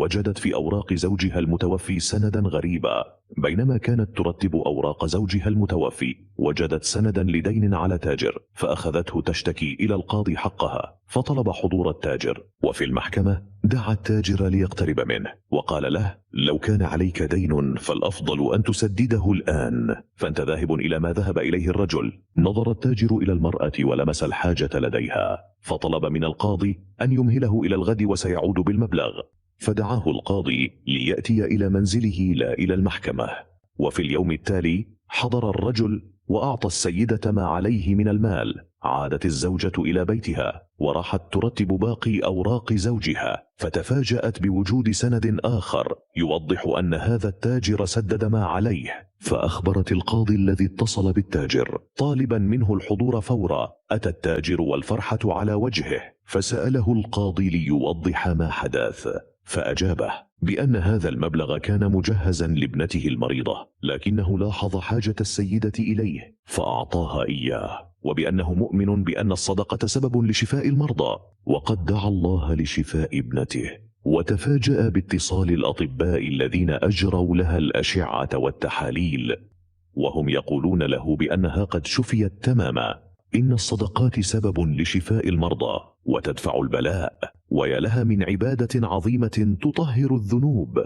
وجدت في أوراق زوجها المتوفي سندا غريبا. بينما كانت ترتب أوراق زوجها المتوفي وجدت سندا لدين على تاجر، فأخذته تشتكي إلى القاضي حقها، فطلب حضور التاجر. وفي المحكمة دعا التاجر ليقترب منه وقال له: لو كان عليك دين فالأفضل أن تسدده الآن. فأنت ذاهب إلى ما ذهب إليه الرجل. نظر التاجر إلى المرأة ولمس الحاجة لديها، فطلب من القاضي أن يمهله إلى الغد وسيعود بالمبلغ. فدعاه القاضي ليأتي إلى منزله لا إلى المحكمة. وفي اليوم التالي حضر الرجل وأعطى السيدة ما عليه من المال. عادت الزوجة إلى بيتها وراحت ترتب باقي أوراق زوجها، فتفاجأت بوجود سند آخر يوضح أن هذا التاجر سدد ما عليه. فأخبرت القاضي الذي اتصل بالتاجر طالبا منه الحضور فورا. أتى التاجر والفرحة على وجهه، فسأله القاضي ليوضح ما حدث، فأجابه بأن هذا المبلغ كان مجهزا لابنته المريضة، لكنه لاحظ حاجة السيدة إليه فأعطاها إياه، وبأنه مؤمن بأن الصدقة سبب لشفاء المرضى، وقد دعا الله لشفاء ابنته. وتفاجأ باتصال الأطباء الذين أجروا لها الأشعة والتحاليل، وهم يقولون له بأنها قد شفيت تماما. إن الصدقات سبب لشفاء المرضى وتدفع البلاء، ويا لها من عبادة عظيمة تطهر الذنوب.